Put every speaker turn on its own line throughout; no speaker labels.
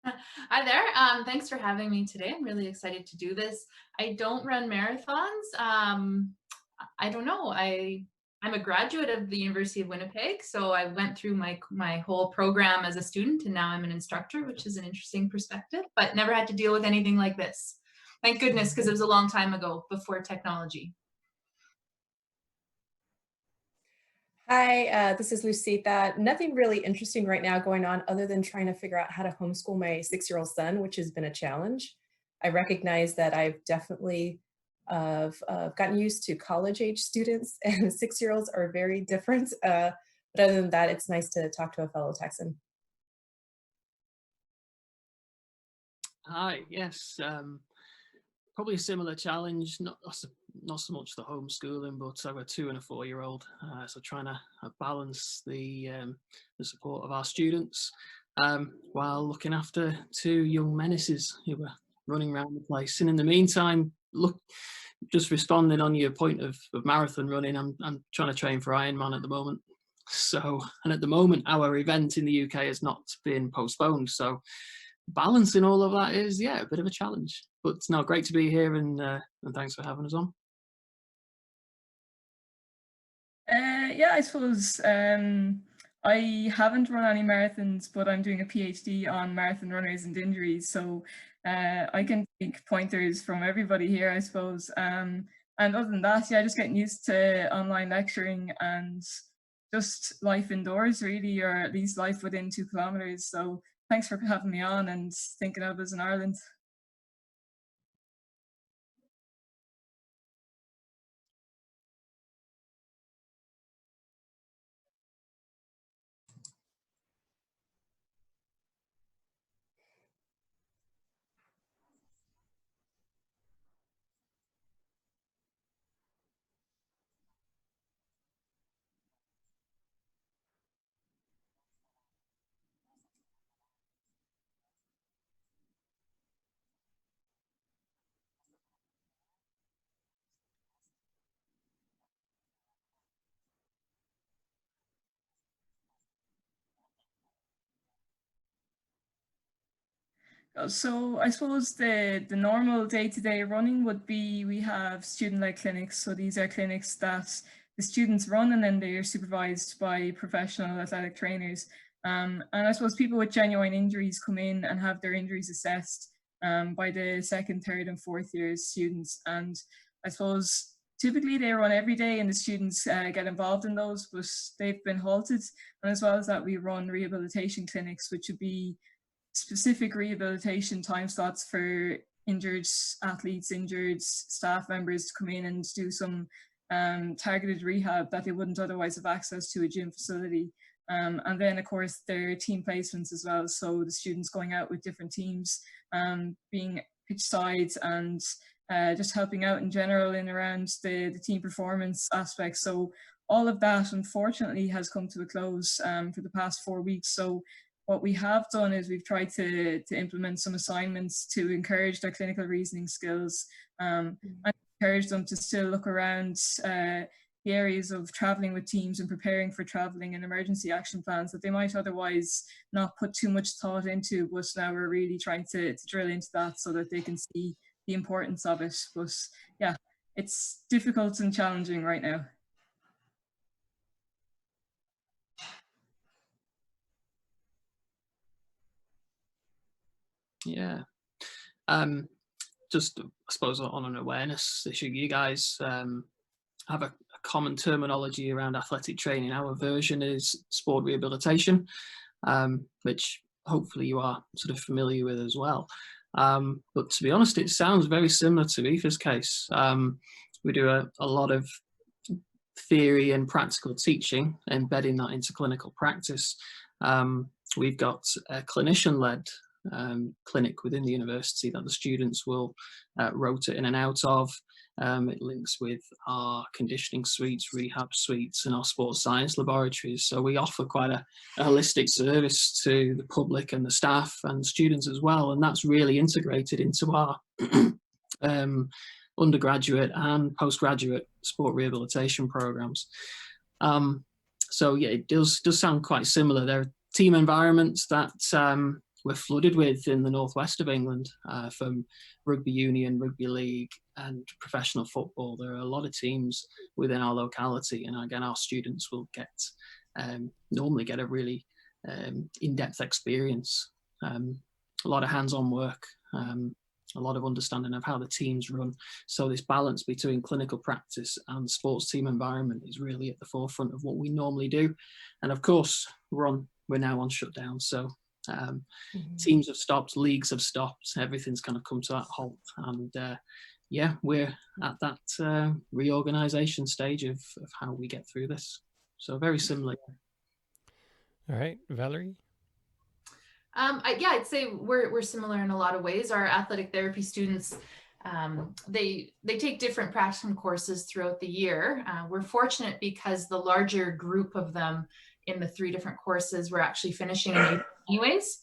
Hi there. Thanks for having me today. I'm really excited to do this. I don't run marathons. I don't know. I'm a graduate of the University of Winnipeg, so I went through my whole program as a student, and now I'm an instructor, which is an interesting perspective. But never had to deal with anything like this. Thank goodness, because it was a long time ago, before technology.
Hi, this is Lucita. Nothing really interesting right now going on other than trying to figure out how to homeschool my 6-year-old son, which has been a challenge. I recognize that I've definitely gotten used to college age students and 6-year-olds are very different. But other than that, it's nice to talk to a fellow Texan.
Hi, yes, probably a similar challenge, not so much the homeschooling, but I've got a 2 and a 4-year-old, so trying to balance the support of our students while looking after 2 young menaces who are running around the place. And in the meantime, look, just responding on your point of marathon running, I'm trying to train for Ironman at the moment. So, and at the moment, our event in the UK has not been postponed. So balancing all of that is, yeah, a bit of a challenge. But no, great to be here, and thanks for having us on.
Yeah, I suppose I haven't run any marathons, but I'm doing a PhD on marathon runners and injuries, so I can take pointers from everybody here, I suppose. And other than that, yeah, just getting used to online lecturing and just life indoors, really, or at least life within 2 kilometers. So thanks for having me on and thinking of us in Ireland. So I suppose the normal day-to-day running would be we have student-led clinics. So these are clinics that the students run and then they are supervised by professional athletic trainers. And I suppose people with genuine injuries come in and have their injuries assessed by the second, third, and fourth year students. And I suppose typically they run every day and the students get involved in those, but they've been halted. And as well as that, we run rehabilitation clinics, which would be specific rehabilitation time slots for injured athletes, injured staff members to come in and do some targeted rehab that they wouldn't otherwise have access to a gym facility. And then, of course, there are team placements as well. So the students going out with different teams, being pitch sides and just helping out in general in around the team performance aspect. So all of that, unfortunately, has come to a close for the past 4 weeks. So what we have done is we've tried to implement some assignments to encourage their clinical reasoning skills and encourage them to still look around the areas of traveling with teams and preparing for traveling and emergency action plans that they might otherwise not put too much thought into, but now we're really trying to drill into that so that they can see the importance of it. But yeah, it's difficult and challenging right now.
Yeah. Just, I suppose, on an awareness issue, you guys have a common terminology around athletic training. Our version is sport rehabilitation, which hopefully you are sort of familiar with as well. But to be honest, it sounds very similar to Aoife's case. We do a lot of theory and practical teaching, embedding that into clinical practice. We've got a clinician-led clinic within the university that the students will rotate in and out of. It links with our conditioning suites, rehab suites, and our sports science laboratories. So we offer quite a holistic service to the public and the staff and students as well. And that's really integrated into our undergraduate and postgraduate sport rehabilitation programs. So yeah, it does sound quite similar. There are team environments that we're flooded with in the northwest of England, from rugby union, rugby league, and professional football. There are a lot of teams within our locality, and again, our students will normally get a really in-depth experience, a lot of hands-on work, a lot of understanding of how the teams run. So this balance between clinical practice and sports team environment is really at the forefront of what we normally do. And of course, we're now on shutdown. So teams have stopped, leagues have stopped, everything's kind of come to that halt. And yeah, we're at that reorganization stage of how we get through this. So very similar.
All right, Valerie?
Yeah, I'd say we're similar in a lot of ways. Our athletic therapy students, they take different practicum courses throughout the year. We're fortunate because the larger group of them in the 3 different courses were actually finishing in April anyways.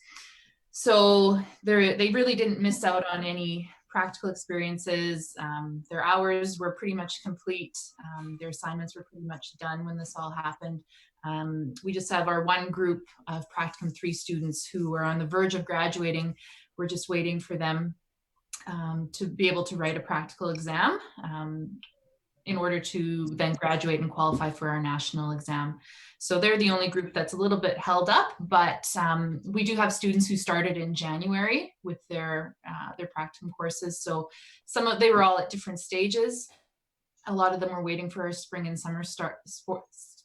So they really didn't miss out on any practical experiences. Their hours were pretty much complete. Their assignments were pretty much done when this all happened. We just have our one group of practicum 3 students who are on the verge of graduating. We're just waiting for them to be able to write a practical exam in order to then graduate and qualify for our national exam. So they're the only group that's a little bit held up, but we do have students who started in January with their practicum courses. So they were all at different stages. A lot of them are waiting for our spring and summer sports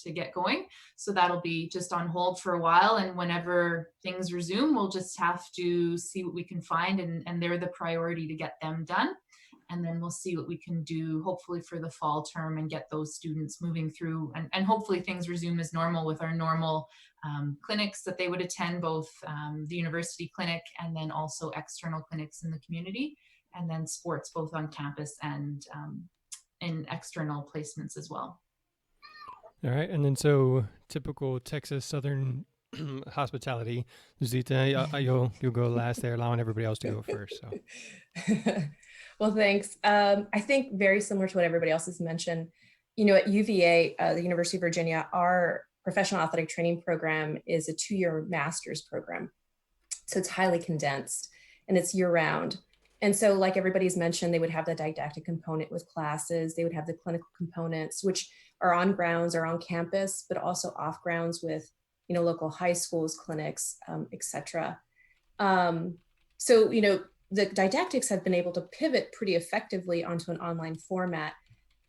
to get going. So that'll be just on hold for a while. And whenever things resume, we'll just have to see what we can find. And they're the priority to get them done. And then we'll see what we can do, hopefully for the fall term, and get those students moving through. And hopefully things resume as normal with our normal clinics that they would attend, both the university clinic and then also external clinics in the community, and then sports both on campus and in external placements as well.
All right, and then so typical Texas Southern hospitality. Lucita, you'll go last there, allowing everybody else to go first. So.
Well, thanks. I think very similar to what everybody else has mentioned. You know, at UVA, the University of Virginia, our professional athletic training program is a 2-year master's program. So it's highly condensed and it's year round. And so like everybody's mentioned, they would have the didactic component with classes. They would have the clinical components, which are on grounds or on campus, but also off grounds with, you know, local high schools, clinics, et cetera. So, you know, the didactics have been able to pivot pretty effectively onto an online format.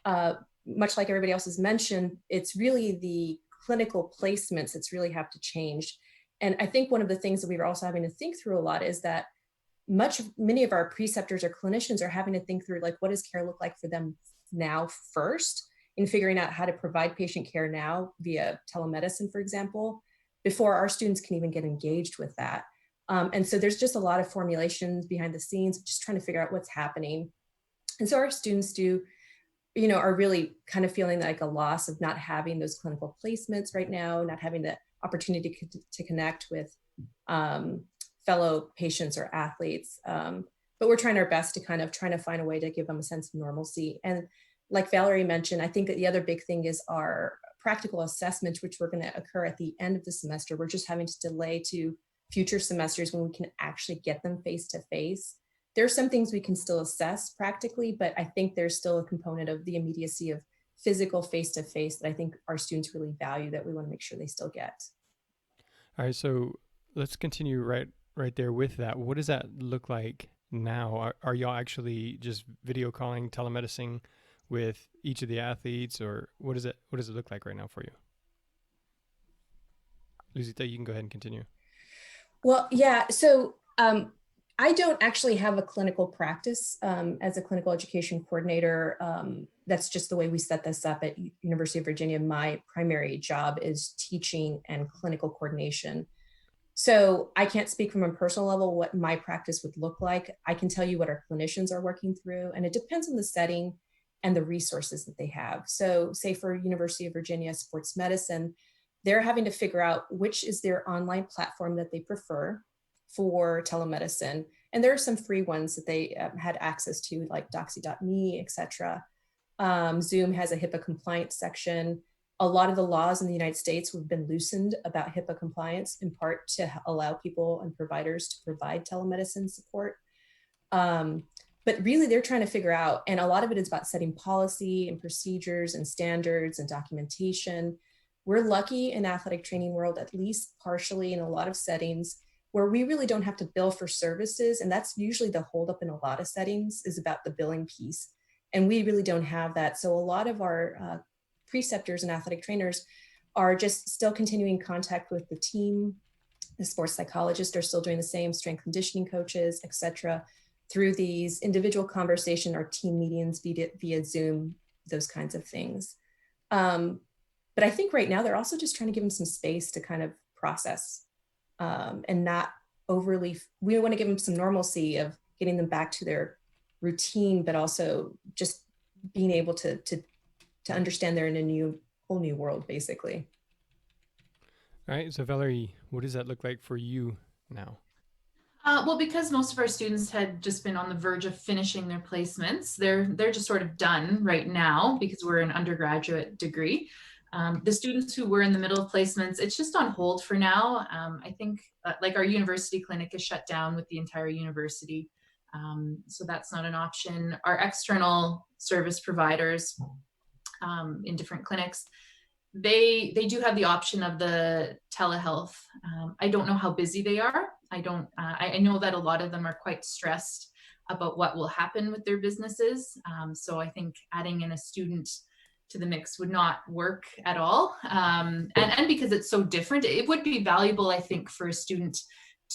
Much like everybody else has mentioned, it's really the clinical placements that's really have to change. And I think one of the things that we were also having to think through a lot is that many of our preceptors or clinicians are having to think through, like, what does care look like for them now first, in figuring out how to provide patient care now via telemedicine, for example, before our students can even get engaged with that. And so there's just a lot of formulations behind the scenes, just trying to figure out what's happening. And so our students are really kind of feeling like a loss of not having those clinical placements right now, not having the opportunity to connect with fellow patients or athletes. But we're trying our best to trying to find a way to give them a sense of normalcy. And like Valerie mentioned, I think that the other big thing is our practical assessments, which were going to occur at the end of the semester. We're just having to delay to future semesters when we can actually get them face to face. There are some things we can still assess practically, but I think there's still a component of the immediacy of physical face to face that I think our students really value, that we want to make sure they still get.
All right, so let's continue right there with that. What does that look like now? Are y'all actually just video calling, telemedicine with each of the athletes, or what does it look like right now for you? Lucita, you can go ahead and continue.
Well, yeah, so I don't actually have a clinical practice as a clinical education coordinator. That's just the way we set this up at University of Virginia. My primary job is teaching and clinical coordination. So I can't speak from a personal level what my practice would look like. I can tell you what our clinicians are working through, and it depends on the setting and the resources that they have. So say for University of Virginia sports medicine, they're having to figure out which is their online platform that they prefer for telemedicine. And there are some free ones that they had access to, like Doxy.me, et cetera. Zoom has a HIPAA compliant section. A lot of the laws in the United States have been loosened about HIPAA compliance, in part to allow people and providers to provide telemedicine support. But really they're trying to figure out, and a lot of it is about setting policy and procedures and standards and documentation. We're lucky in athletic training world, at least partially in a lot of settings, where we really don't have to bill for services. And that's usually the holdup in a lot of settings, is about the billing piece. And we really don't have that. So a lot of our preceptors and athletic trainers are just still continuing contact with the team. The sports psychologists are still doing the same, strength conditioning coaches, et cetera, through these individual conversation or team meetings via Zoom, those kinds of things. But I think right now they're also just trying to give them some space to kind of process and not overly, we want to give them some normalcy of getting them back to their routine, but also just being able to understand they're in a whole new world, basically.
All right. So Valerie, what does that look like for you now?
Well, because most of our students had just been on the verge of finishing their placements, they're just sort of done right now because we're an undergraduate degree. The students who were in the middle of placements, it's just on hold for now. I think like our university clinic is shut down with the entire university. So that's not an option. Our external service providers in different clinics, they do have the option of the telehealth. I don't know how busy they are. I know that a lot of them are quite stressed about what will happen with their businesses. So I think adding in a student to the mix would not work at all. And because it's so different, it would be valuable, I think, for a student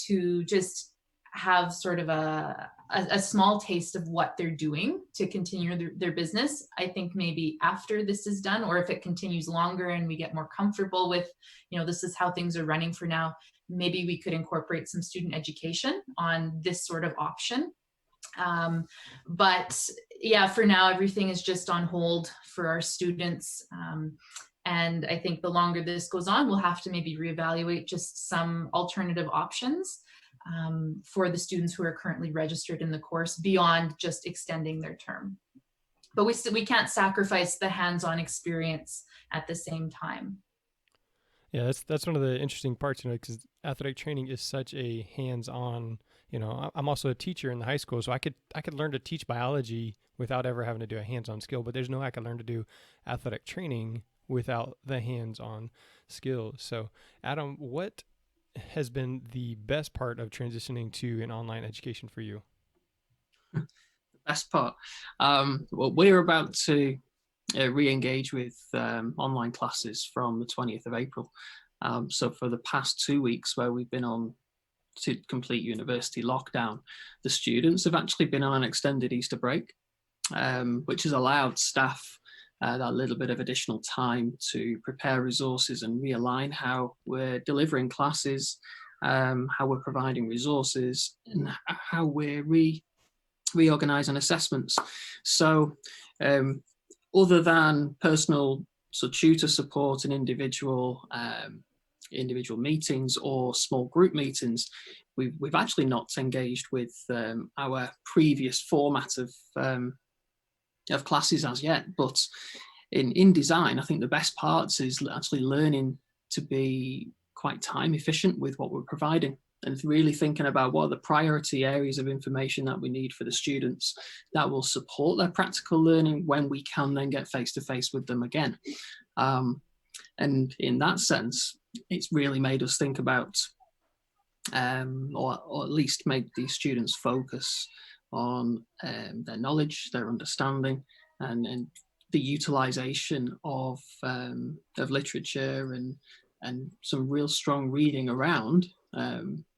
to just have sort of a small taste of what they're doing to continue their business. I think maybe after this is done, or if it continues longer and we get more comfortable with, this is how things are running for now, maybe we could incorporate some student education on this sort of option. But yeah, for now, everything is just on hold for our students. And I think the longer this goes on, we'll have to maybe reevaluate just some alternative options for the students who are currently registered in the course beyond just extending their term. But we can't sacrifice the hands-on experience at the same time.
Yeah, that's one of the interesting parts, because athletic training is such a hands-on. I'm also a teacher in the high school, so I could learn to teach biology without ever having to do a hands-on skill. But there's no way I could learn to do athletic training without the hands-on skills. So, Adam, what has been the best part of transitioning to an online education for you?
The best part? Well, we're about to re-engage with online classes from the 20th of April. So for the past 2 weeks where we've been on to complete university lockdown, the students have actually been on an extended Easter break, which has allowed staff that little bit of additional time to prepare resources and realign how we're delivering classes, how we're providing resources, and how we're reorganizing assessments. So other than personal tutor support and individual meetings or small group meetings, we've actually not engaged with our previous format of classes as yet. But in design, I think the best parts is actually learning to be quite time efficient with what we're providing, and really thinking about what are the priority areas of information that we need for the students that will support their practical learning when we can then get face-to-face with them again. And in that sense, it's really made us think about, or at least make these students focus on their knowledge, their understanding, and the utilization of literature and some real strong reading around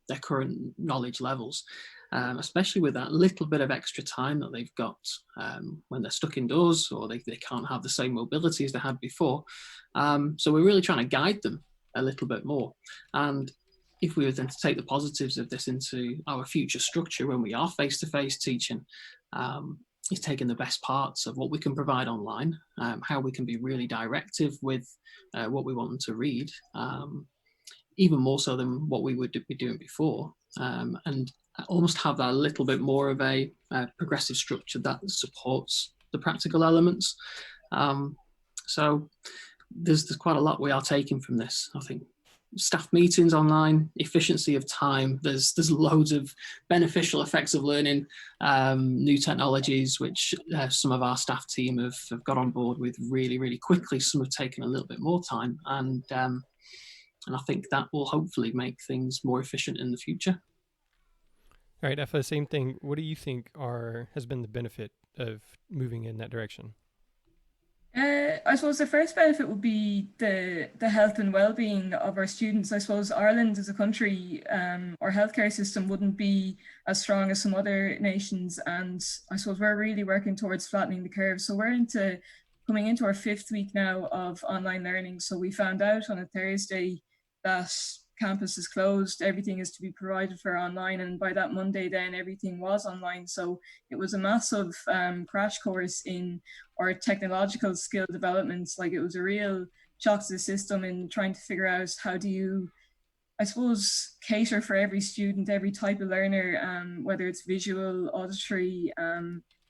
their current knowledge levels, especially with that little bit of extra time that they've got when they're stuck indoors, or they can't have the same mobility as they had before. So we're really trying to guide them a little bit more. And if we were then to take the positives of this into our future structure when we are face-to-face teaching, is taking the best parts of what we can provide online, how we can be really directive with what we want them to read, even more so than what we would be doing before, and almost have that a little bit more of a progressive structure that supports the practical elements. So there's quite a lot we are taking from this. I think staff meetings online, efficiency of time. There's loads of beneficial effects of learning new technologies, which some of our staff team have got on board with really, really quickly. Some have taken a little bit more time, and I think that will hopefully make things more efficient in the future.
All right, Effa, same thing. What do you think has been the benefit of moving in that direction?
I suppose the first benefit would be the health and well-being of our students. I suppose Ireland as a country, our healthcare system wouldn't be as strong as some other nations, and I suppose we're really working towards flattening the curve. So we're coming into our 5th week now of online learning. So we found out on a Thursday that campus is closed, everything is to be provided for online, and by that Monday then everything was online. So it was a massive crash course in our technological skill developments. Like, it was a real shock to the system in trying to figure out how do you, I suppose, cater for every student, every type of learner, whether it's visual, auditory,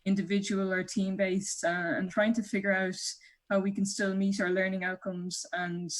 individual or team-based, and trying to figure out how we can still meet our learning outcomes and,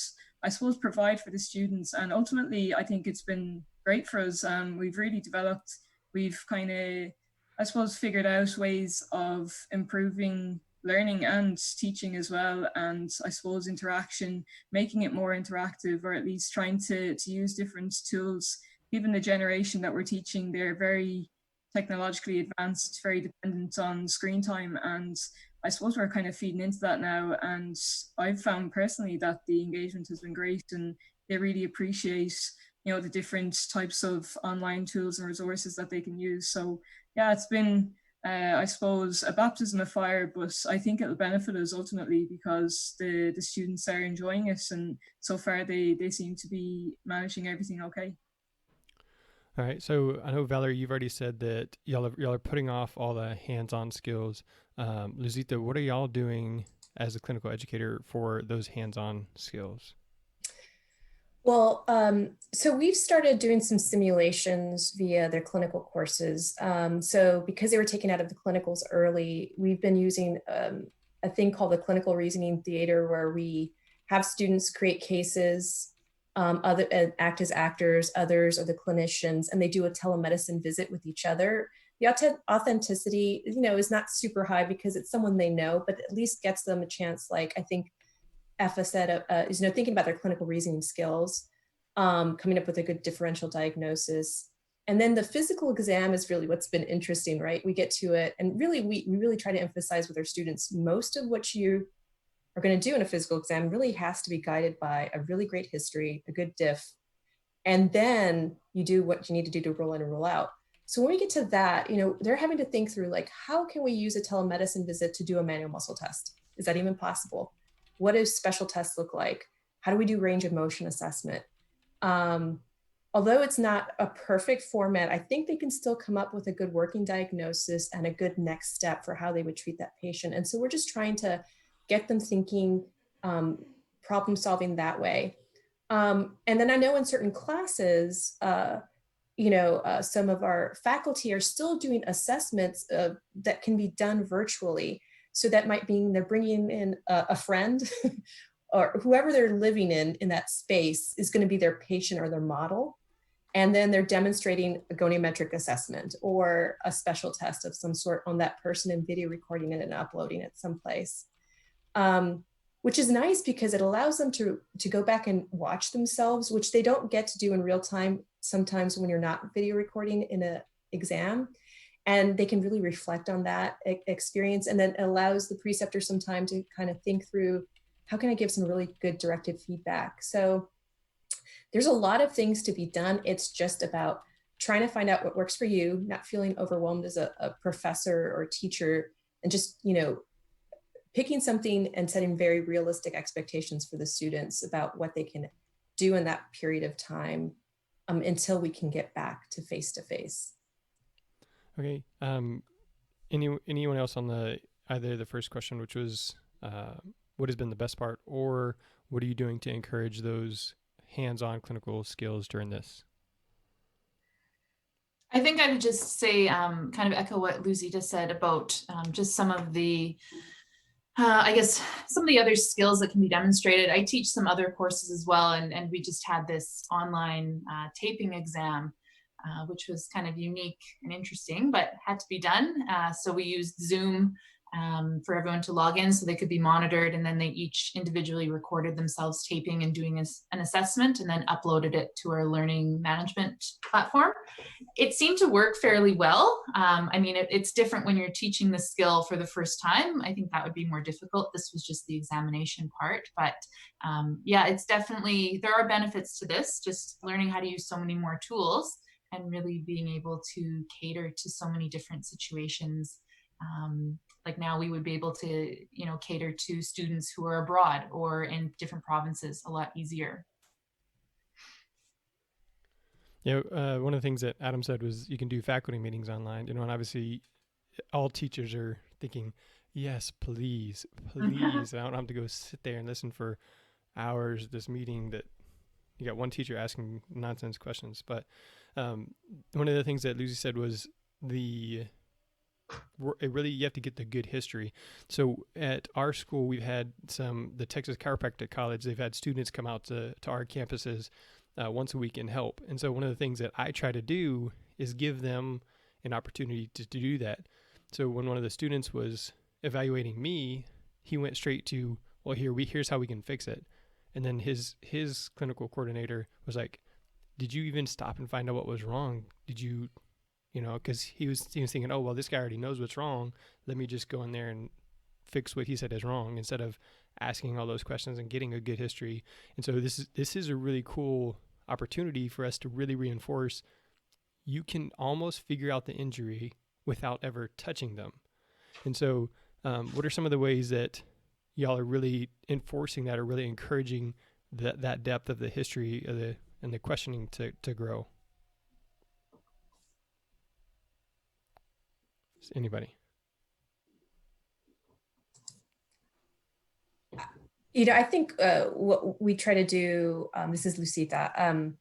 I suppose, provide for the students. And ultimately, I think it's been great for us. We've really developed, we've kind of, I suppose, figured out ways of improving learning and teaching as well. And I suppose interaction, making it more interactive, or at least trying to use different tools. Given the generation that we're teaching, they're very technologically advanced, very dependent on screen time. And I suppose we're kind of feeding into that now. And I've found personally that the engagement has been great, and they really appreciate, the different types of online tools and resources that they can use. So yeah, it's been, I suppose, a baptism of fire, but I think it'll benefit us ultimately because the students are enjoying it, and so far they seem to be managing everything okay.
All right, so I know, Valerie, you've already said that y'all are putting off all the hands-on skills. Luzita, what are y'all doing as a clinical educator for those hands-on skills?
Well, so we've started doing some simulations via their clinical courses. So because they were taken out of the clinicals early, we've been using a thing called the clinical reasoning theater, where we have students create cases, act as actors, others are the clinicians, and they do a telemedicine visit with each other. The authenticity, is not super high because it's someone they know, but at least gets them a chance, like I think Effa said, is thinking about their clinical reasoning skills, coming up with a good differential diagnosis. And then the physical exam is really what's been interesting, right? We get to it, and really we really try to emphasize with our students, most of what you are going to do in a physical exam really has to be guided by a really great history, a good diff, and then you do what you need to do to rule in and rule out. So when we get to that, they're having to think through, like, how can we use a telemedicine visit to do a manual muscle test? Is that even possible? What do special tests look like? How do we do range of motion assessment? Although it's not a perfect format, I think they can still come up with a good working diagnosis and a good next step for how they would treat that patient. And so we're just trying to get them thinking, problem solving that way. And then I know in certain classes, some of our faculty are still doing assessments that can be done virtually. So that might mean they're bringing in a friend or whoever they're living in that space is going to be their patient or their model. And then they're demonstrating a goniometric assessment or a special test of some sort on that person and video recording it and uploading it someplace. Which is nice because it allows them to go back and watch themselves, which they don't get to do in real time sometimes when you're not video recording in an exam. And they can really reflect on that experience. And then it allows the preceptor some time to kind of think through, how can I give some really good directive feedback? So there's a lot of things to be done. It's just about trying to find out what works for you, not feeling overwhelmed as a professor or teacher, and just, picking something and setting very realistic expectations for the students about what they can do in that period of time until we can get back to face-to-face.
Okay. Anyone else on either the first question, which was what has been the best part, or what are you doing to encourage those hands-on clinical skills during this?
I think I would just say, kind of echo what Luzita said about just some of the I guess some of the other skills that can be demonstrated. I teach some other courses as well, and we just had this online taping exam, which was kind of unique and interesting, but had to be done. So we used Zoom for everyone to log in so they could be monitored, and then they each individually recorded themselves taping and doing an assessment, and then uploaded it to our learning management platform. It seemed to work fairly well. I mean, it's different when you're teaching the skill for the first time. I think that would be more difficult. This was just the examination part, but yeah, it's definitely, there are benefits to this, just learning how to use so many more tools and really being able to cater to so many different situations. Like now we would be able to, you know, cater to students who are abroad or in different provinces a lot easier.
You know, one of the things that Adam said was you can do faculty meetings online, you know, and obviously all teachers are thinking, yes, please, please. I don't have to go sit there and listen for hours at this meeting that you got one teacher asking nonsense questions. But one of the things that Lucy said was you have to get the good history. So at our school, we've had the Texas Chiropractic College, they've had students come out to our campuses once a week and help. And so one of the things that I try to do is give them an opportunity to do that. So when one of the students was evaluating me, he went straight to, well, here's how we can fix it. And then his clinical coordinator was like, did you even stop and find out what was wrong? Did you, because he was thinking, oh, well, this guy already knows what's wrong. Let me just go in there and fix what he said is wrong, instead of asking all those questions and getting a good history. And so this is a really cool opportunity for us to really reinforce you can almost figure out the injury without ever touching them. And so what are some of the ways that y'all are really enforcing that, or really encouraging that depth of the history of and the questioning to grow? Anybody?
I think what we try to do, this is Lucita,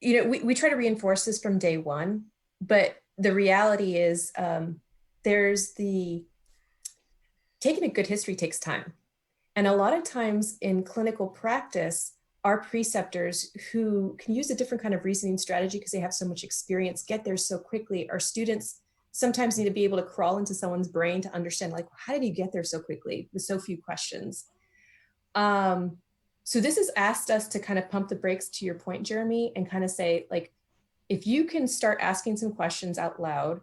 we try to reinforce this from day one, but the reality is taking a good history takes time. And a lot of times in clinical practice, our preceptors who can use a different kind of reasoning strategy because they have so much experience get there so quickly. Our students sometimes need to be able to crawl into someone's brain to understand, like, how did you get there so quickly with so few questions? So this has asked us to kind of pump the brakes, to your point, Jeremy, and kind of say, like, if you can start asking some questions out loud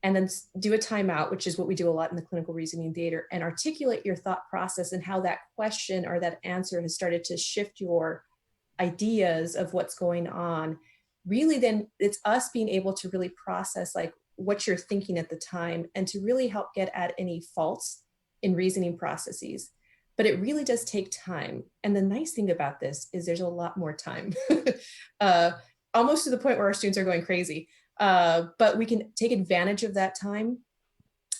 and then do a timeout, which is what we do a lot in the clinical reasoning theater, and articulate your thought process and how that question or that answer has started to shift your ideas of what's going on, really then it's us being able to really process like what you're thinking at the time and to really help get at any faults in reasoning processes. But it really does take time. And the nice thing about this is there's a lot more time, almost to the point where our students are going crazy. But we can take advantage of that time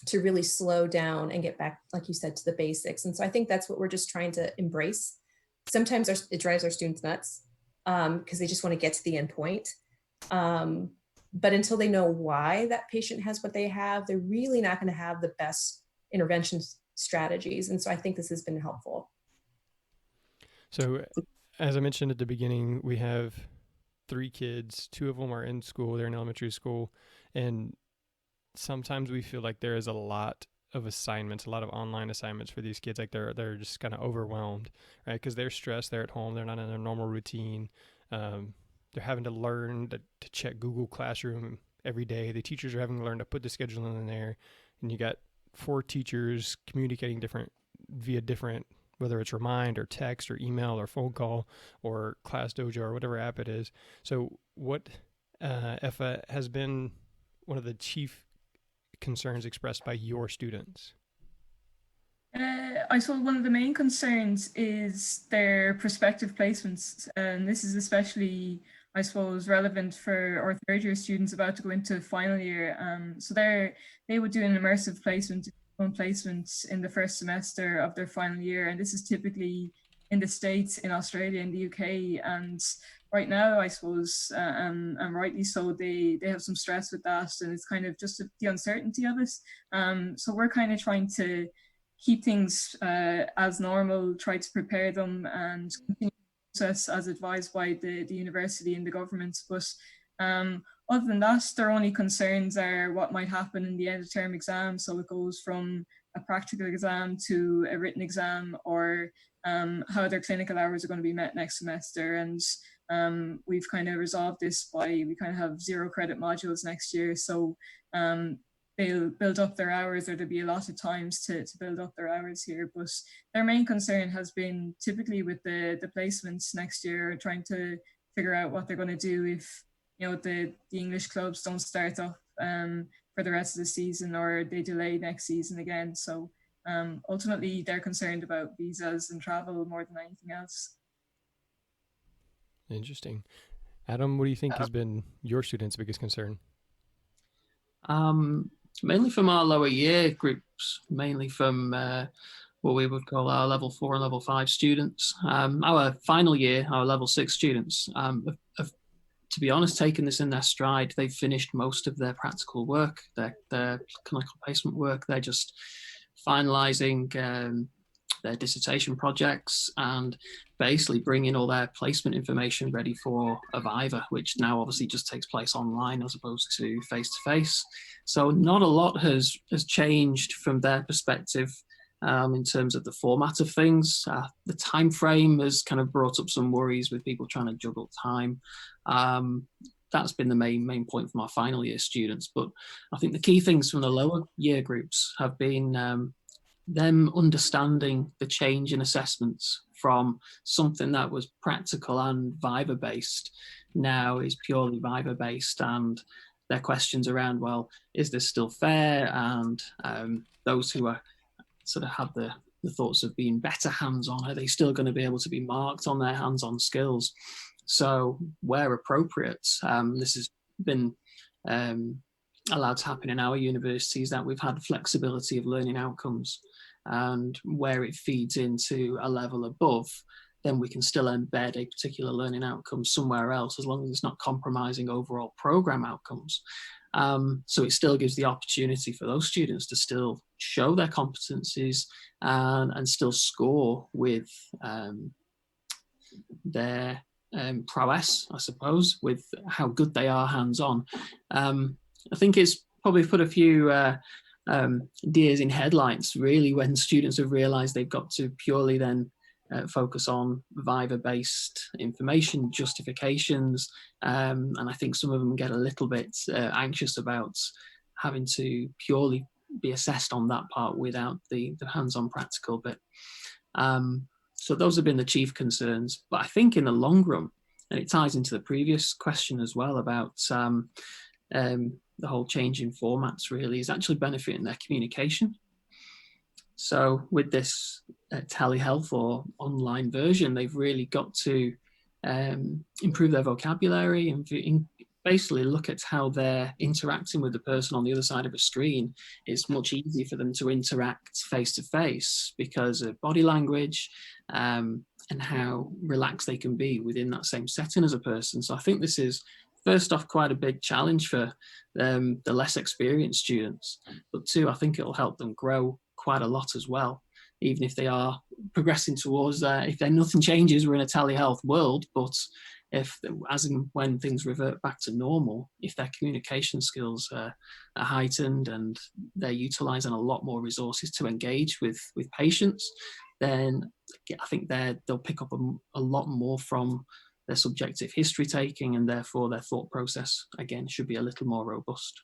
to really slow down and get back, like you said, to the basics. And so I think that's what we're just trying to embrace. Sometimes it drives our students nuts because they just want to get to the end point. But until they know why that patient has what they have, they're really not going to have the best intervention strategies. And so I think this has been helpful.
So as I mentioned at the beginning, we have 3 kids. 2 of them are in school. They're in elementary school. And sometimes we feel like there is a lot of assignments, a lot of online assignments for these kids. Like they're just kind of overwhelmed, right? Because they're stressed. They're at home. They're not in their normal routine. They're having to learn to check Google Classroom every day. The teachers are having to learn to put the schedule in there. And you got 4 teachers communicating via different, whether it's Remind or text or email or phone call or Class Dojo or whatever app it is. So what Effa has been one of the chief concerns expressed by your students?
I suppose one of the main concerns is their prospective placements. And this is especially, I suppose, relevant for our third year students about to go into final year. So they would do an immersive placement in the first semester of their final year. And this is typically in the States, in Australia, in the UK, and right now, I suppose, and rightly so, they have some stress with that, and it's kind of just the uncertainty of it. So we're kind of trying to keep things as normal, try to prepare them, and continue the process as advised by the university and the government. But other than that, their only concerns are what might happen in the end of term exam. So it goes from a practical exam to a written exam, or how their clinical hours are going to be met next semester. And we've kind of resolved this by, we kind of have 0 credit modules next year. So they'll build up their hours, or there'll be a lot of times to build up their hours here. But their main concern has been typically with the placements next year, trying to figure out what they're going to do if, you know, the English clubs don't start up for the rest of the season, or they delay next season again. So ultimately, they're concerned about visas and travel more than anything else.
Interesting. Adam, what do you think has been your students' biggest concern?
Mainly from our lower year groups, mainly from what we would call our level 4 and level 5 students. Our final year, our level 6 students, have, to be honest, taken this in their stride. They've finished most of their practical work, their clinical placement work. They're just finalizing their dissertation projects and basically bringing all their placement information ready for a Viva, which now obviously just takes place online as opposed to face-to-face. So not a lot has changed from their perspective in terms of the format of things. The time frame has kind of brought up some worries with people trying to juggle time. That's been the main point from our final year students. But I think the key things from the lower year groups have been them understanding the change in assessments from something that was practical and Viva based now is purely Viva based, and their questions around, well, is this still fair? And those who are sort of have the thoughts of being better hands-on, are they still going to be able to be marked on their hands-on skills? So where appropriate, this has been allowed to happen in our universities, that we've had flexibility of learning outcomes, and where it feeds into a level above, then we can still embed a particular learning outcome somewhere else, as long as it's not compromising overall program outcomes. So it still gives the opportunity for those students to still show their competencies and still score with their prowess, I suppose, with how good they are hands-on. I think it's probably put a few deers in headlights, really, when students have realised they've got to purely then focus on Viva-based information justifications, and I think some of them get a little bit anxious about having to purely be assessed on that part without the hands-on practical bit. So those have been the chief concerns. But I think in the long run, and it ties into the previous question as well about the whole change in formats, really is actually benefiting their communication. So with this telehealth or online version, they've really got to improve their vocabulary and basically look at how they're interacting with the person on the other side of a screen. It's much easier for them to interact face to face because of body language and how relaxed they can be within that same setting as a person. So I think this is, first off, quite a big challenge for the less experienced students, but two, I think it'll help them grow quite a lot as well, even if they are progressing towards, if nothing changes, we're in a telehealth world, but if, as and when things revert back to normal, if their communication skills are heightened and they're utilising a lot more resources to engage with patients, then I think they'll pick up a lot more from their subjective history taking, and therefore their thought process, again, should be a little more robust.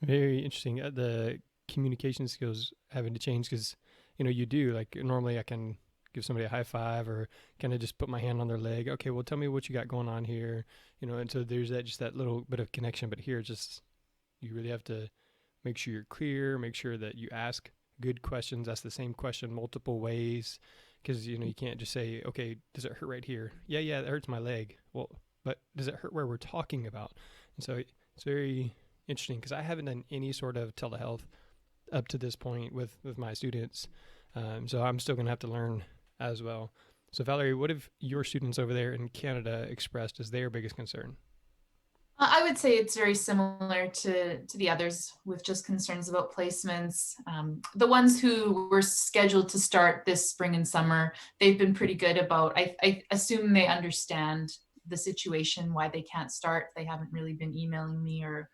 Very interesting. The communication skills having to change, because, you know, you do, like, normally I can give somebody a high five or kind of just put my hand on their leg. Okay, well, tell me what you got going on here, you know, and so there's that little bit of connection. But here, just, you really have to make sure you're clear, make sure that you ask good questions, ask the same question multiple ways, because, you know, you can't just say, okay, does it hurt right here? Yeah, it hurts my leg. Well, but does it hurt where we're talking about? And so it's very interesting, because I haven't done any sort of telehealth up to this point with my students. So I'm still going to have to learn as well. So Valerie, what have your students over there in Canada expressed as their biggest concern?
I would say it's very similar to the others, with just concerns about placements. The ones who were scheduled to start this spring and summer, they've been pretty good about, I assume they understand the situation, why they can't start. They haven't really been emailing me or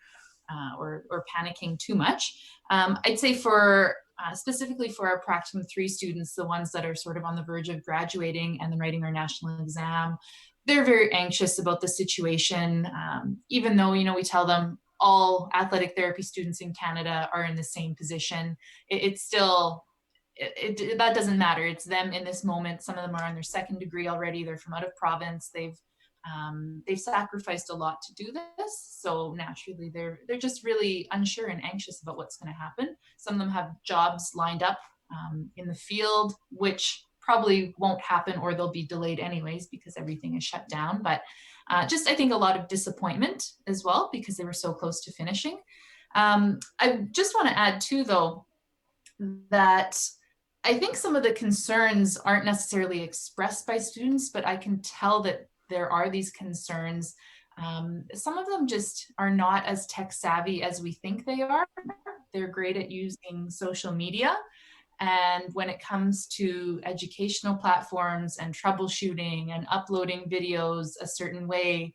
panicking too much. I'd say for specifically for our Practicum 3 students, the ones that are sort of on the verge of graduating and then writing our national exam, they're very anxious about the situation, even though, we tell them all athletic therapy students in Canada are in the same position. It's still, that doesn't matter. It's them in this moment. Some of them are on their second degree already. They're from out of province. They've sacrificed a lot to do this, so naturally they're just really unsure and anxious about what's going to happen. Some of them have jobs lined up in the field, which probably won't happen, or they'll be delayed anyways because everything is shut down. But just, I think, a lot of disappointment as well because they were so close to finishing. I just want to add too, though, that I think some of the concerns aren't necessarily expressed by students, but I can tell that there are these concerns. Some of them just are not as tech savvy as we think they are. They're great at using social media. And when it comes to educational platforms and troubleshooting and uploading videos a certain way,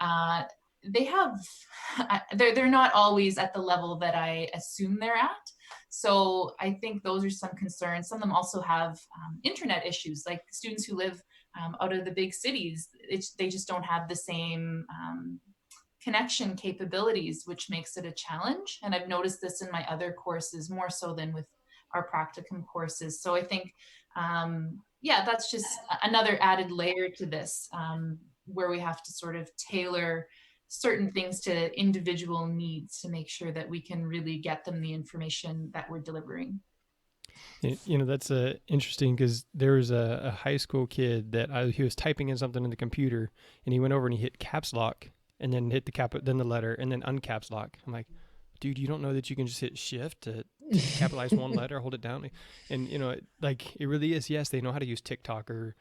uh, they're not always at the level that I assume they're at. So I think those are some concerns. Some of them also have internet issues, like students who live out of the big cities. They just don't have the same connection capabilities, which makes it a challenge. And I've noticed this in my other courses more so than with our practicum courses. So I think, yeah, that's just another added layer to this, where we have to sort of tailor certain things to individual needs to make sure that we can really get them the information that we're delivering.
That's interesting because there was a high school kid that he was typing in something in the computer, and he went over and he hit caps lock and then hit then the letter and then uncaps lock. I'm like, dude, you don't know that you can just hit shift to capitalize one letter, hold it down. And, it really is, yes, they know how to use TikTok or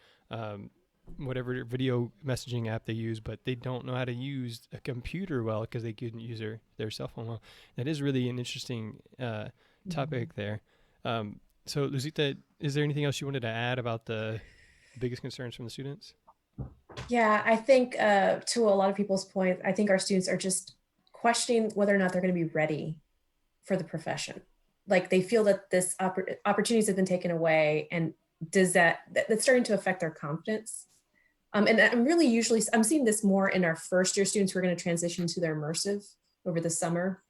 whatever video messaging app they use, but they don't know how to use a computer well because they couldn't use their cell phone well. That is really an interesting topic there. So, Lucita, is there anything else you wanted to add about the biggest concerns from the students?
Yeah, I think to a lot of people's point, I think our students are just questioning whether or not they're going to be ready for the profession. Like they feel that this opportunities have been taken away, and that's starting to affect their confidence. And I'm seeing this more in our first year students who are going to transition to their immersive over the summer.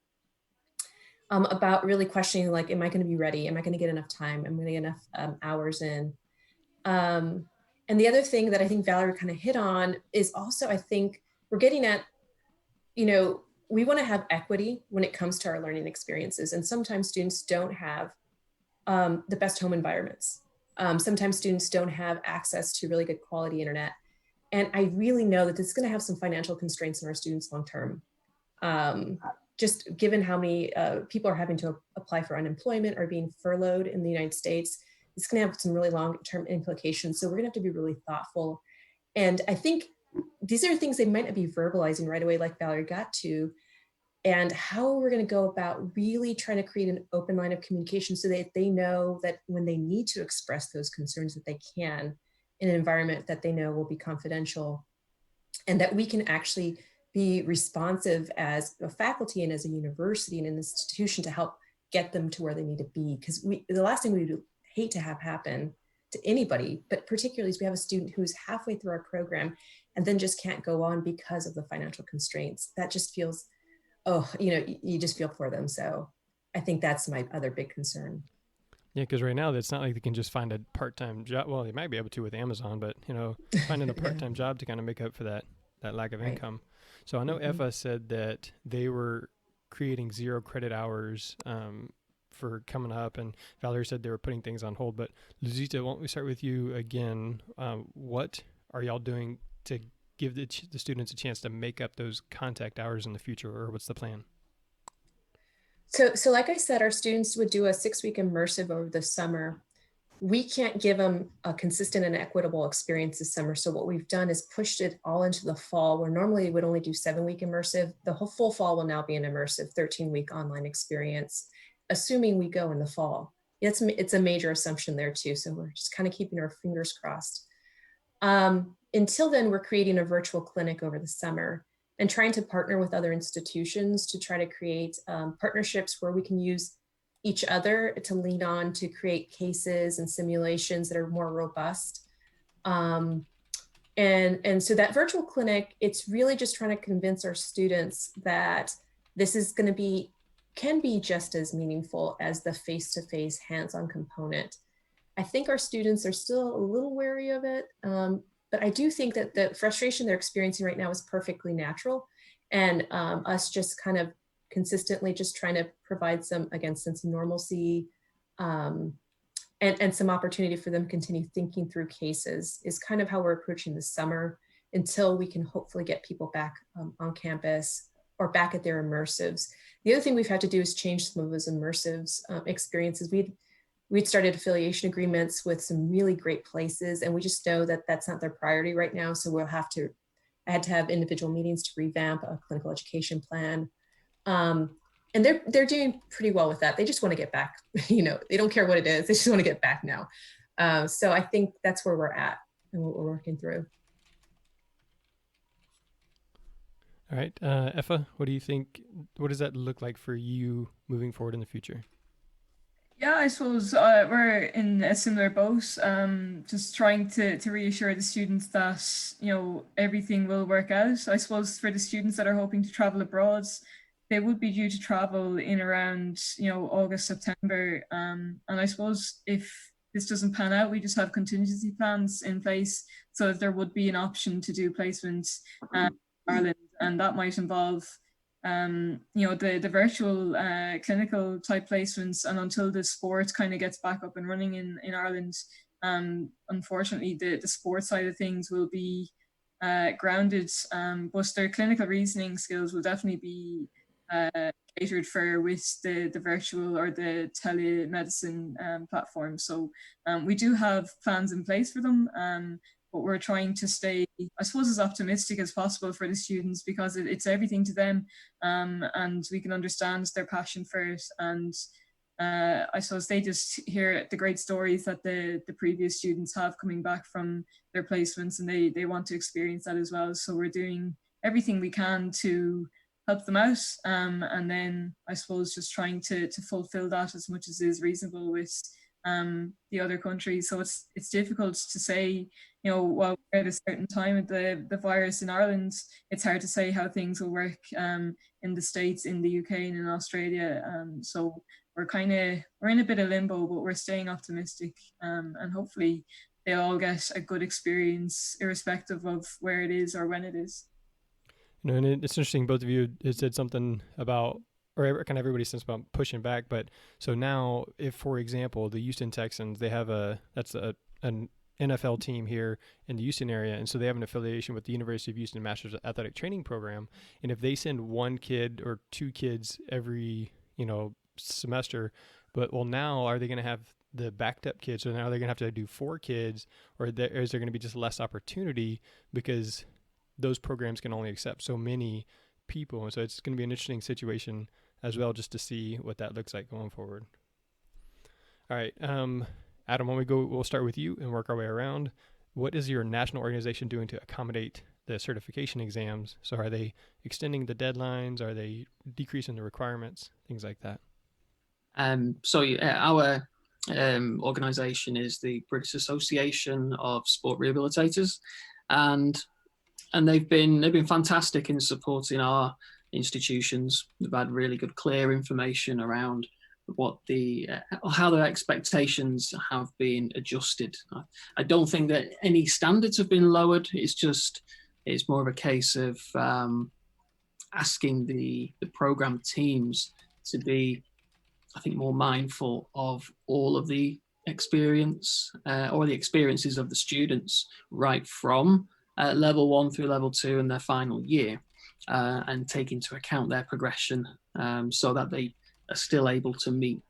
About really questioning, like, am I going to be ready? Am I going to get enough time? Am I going to get enough hours in? And the other thing that I think Valerie kind of hit on is also, I think we're getting at, we want to have equity when it comes to our learning experiences. And sometimes students don't have the best home environments. Sometimes students don't have access to really good quality internet. And I really know that this is going to have some financial constraints on our students long-term. Just given how many people are having to apply for unemployment or being furloughed in the United States, it's going to have some really long-term implications. So we're going to have to be really thoughtful. And I think these are things they might not be verbalizing right away, like Valerie got to, and how we're going to go about really trying to create an open line of communication so that they know that when they need to express those concerns, that they can in an environment that they know will be confidential, and that we can actually be responsive as a faculty and as a university and an institution to help get them to where they need to be. Because the last thing we would hate to have happen to anybody, but particularly as we have a student who's halfway through our program and then just can't go on because of the financial constraints, that just feels, you just feel for them. So I think that's my other big concern.
Yeah, because right now it's not like they can just find a part-time job. Well, they might be able to with Amazon, but finding a part-time job to kind of make up for that lack of income. So I know EFA said that they were creating 0 credit hours for coming up, and Valerie said they were putting things on hold. But Luzita, why don't we start with you again? What are y'all doing to give the students a chance to make up those contact hours in the future, or what's the plan?
So like I said, our students would do a 6-week immersive over the summer. we can't give them a consistent and equitable experience this summer. So what we've done is pushed it all into the fall, where normally we would only do 7-week immersive. The whole full fall will now be an immersive 13-week online experience, assuming we go in the fall. It's a major assumption there too. So we're just kind of keeping our fingers crossed. Until then, we're creating a virtual clinic over the summer and trying to partner with other institutions to try to create partnerships where we can use each other to lean on to create cases and simulations that are more robust. And so that virtual clinic, it's really just trying to convince our students that this is going to can be just as meaningful as the face-to-face hands-on component. I think our students are still a little wary of it, but I do think that the frustration they're experiencing right now is perfectly natural, and us just kind of consistently just trying to provide some, again, sense of normalcy and some opportunity for them to continue thinking through cases is kind of how we're approaching the summer until we can hopefully get people back on campus or back at their immersives. The other thing we've had to do is change some of those immersives experiences. We'd started affiliation agreements with some really great places, and we just know that that's not their priority right now. So I had to have individual meetings to revamp a clinical education plan. And they're doing pretty well with that. They just want to get back, they don't care what it is. They just want to get back now. So I think that's where we're at and what we're working through.
All right, Effa, what do you think? What does that look like for you moving forward in the future?
Yeah, I suppose we're in a similar boat, just trying to reassure the students that, everything will work out. I suppose for the students that are hoping to travel abroad, they would be due to travel in around, August, September. And I suppose if this doesn't pan out, we just have contingency plans in place so that there would be an option to do placements in Ireland. And that might involve the virtual clinical type placements, and until the sport kind of gets back up and running in Ireland, unfortunately the sports side of things will be grounded, but their clinical reasoning skills will definitely be catered for with the virtual or the telemedicine platform. So we do have plans in place for them, but we're trying to stay, I suppose, as optimistic as possible for the students, because it's everything to them, and we can understand their passion for it. And I suppose they just hear the great stories that the previous students have coming back from their placements, and they want to experience that as well. So we're doing everything we can to help them out, and then I suppose just trying to fulfill that as much as is reasonable with the other countries. So it's difficult to say, while we're at a certain time of the virus in Ireland, it's hard to say how things will work in the States, in the UK, and in Australia. So we're in a bit of limbo, but we're staying optimistic, and hopefully they'll all get a good experience irrespective of where it is or when it is.
And it's interesting, both of you had said something about, or kind of everybody says about pushing back. But so now, if, for example, the Houston Texans, they have an NFL team here in the Houston area, and so they have an affiliation with the University of Houston Masters Athletic Training Program. And if they send one kid or two kids every, semester, but now are they going to have the backed up kids? So now they're going to have to do 4 kids, or is there going to be just less opportunity because those programs can only accept so many people? And so it's going to be an interesting situation as well, just to see what that looks like going forward. All right, Adam, when we'll start with you and work our way around. What is your national organization doing to accommodate the certification exams? So are they extending the deadlines? Are they decreasing the requirements? Things like that.
Our organisation is the British Association of Sport Rehabilitators, and they've been fantastic in supporting our institutions. They've had really good, clear information around what how their expectations have been adjusted. I don't think that any standards have been lowered. It's more of a case of asking the program teams to be, I think, more mindful of all of the experiences of the students, right from level 1 through level 2 and their final year, and take into account their progression, so that they are still able to meet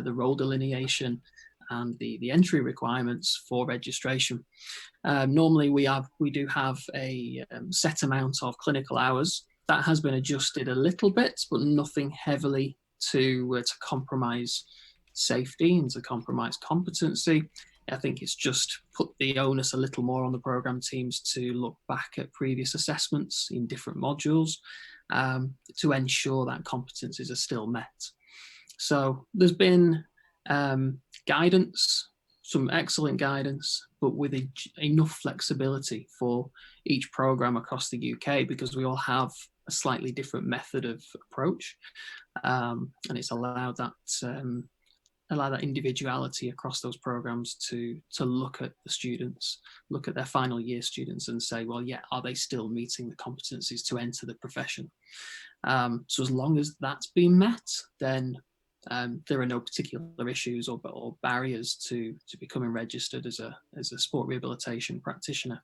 the role delineation and the entry requirements for registration. Normally we do have a set amount of clinical hours. That has been adjusted a little bit, but nothing heavily to compromise safety and to compromise competency. I think it's just put the onus a little more on the program teams to look back at previous assessments in different modules to ensure that competencies are still met. So there's been guidance, some excellent guidance, but with enough flexibility for each program across the UK, because we all have a slightly different method of approach, and it's allowed that individuality across those programs to look at the students, look at their final year students and say, well, yeah, are they still meeting the competencies to enter the profession? So as long as that's been met, then there are no particular issues or barriers to becoming registered as a sport rehabilitation practitioner.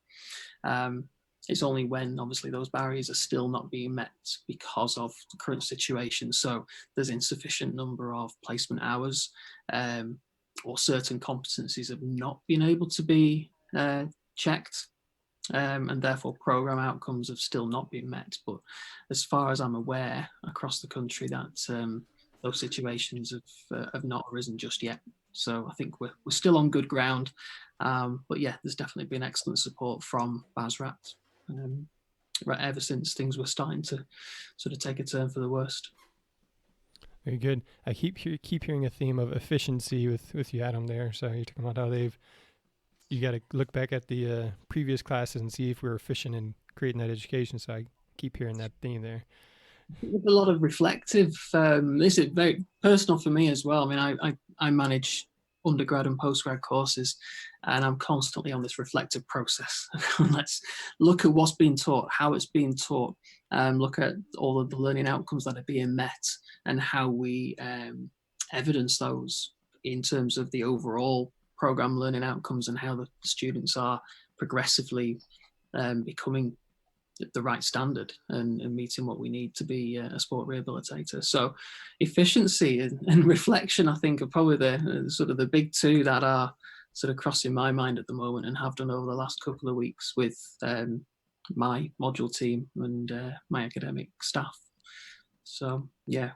It's only when obviously those barriers are still not being met because of the current situation. So there's insufficient number of placement hours, or certain competencies have not been able to be checked, and therefore program outcomes have still not been met. But as far as I'm aware, across the country, that those situations have not arisen just yet. So I think we're still on good ground. But yeah, there's definitely been excellent support from BASRAT right ever since things were starting to sort of take a turn for the worst.
Very good. I keep hearing a theme of efficiency with you, Adam, there. So you're talking about how you got to look back at the previous classes and see if we're efficient in creating that education. So I keep hearing that theme there.
With a lot of reflective, this is very personal for me as well. I mean, I manage undergrad and postgrad courses, and I'm constantly on this reflective process. Let's look at what's being taught, how it's being taught, look at all of the learning outcomes that are being met and how we evidence those in terms of the overall program learning outcomes and how the students are progressively becoming the right standard and meeting what we need to be a sport rehabilitator. So efficiency and reflection, I think, are probably the sort of the big two that are sort of crossing my mind at the moment and have done over the last couple of weeks with my module team and my academic staff. So yeah,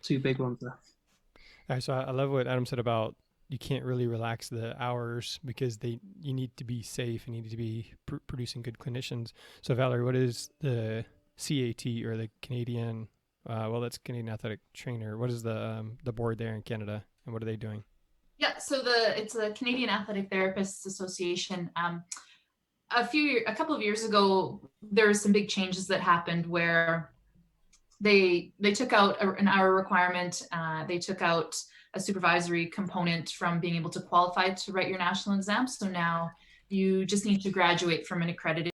two big ones there.
All right, so I love what Adam said about you can't really relax the hours because you need to be safe and need to be producing good clinicians. So Valerie, what is the CAT or the Canadian? Well, that's Canadian Athletic Trainer. What is the board there in Canada, and what are they doing?
Yeah, so it's the Canadian Athletic Therapists Association. A couple of years ago, there were some big changes that happened where they took out an hour requirement. They took out a supervisory component from being able to qualify to write your national exam. So now you just need to graduate from an accredited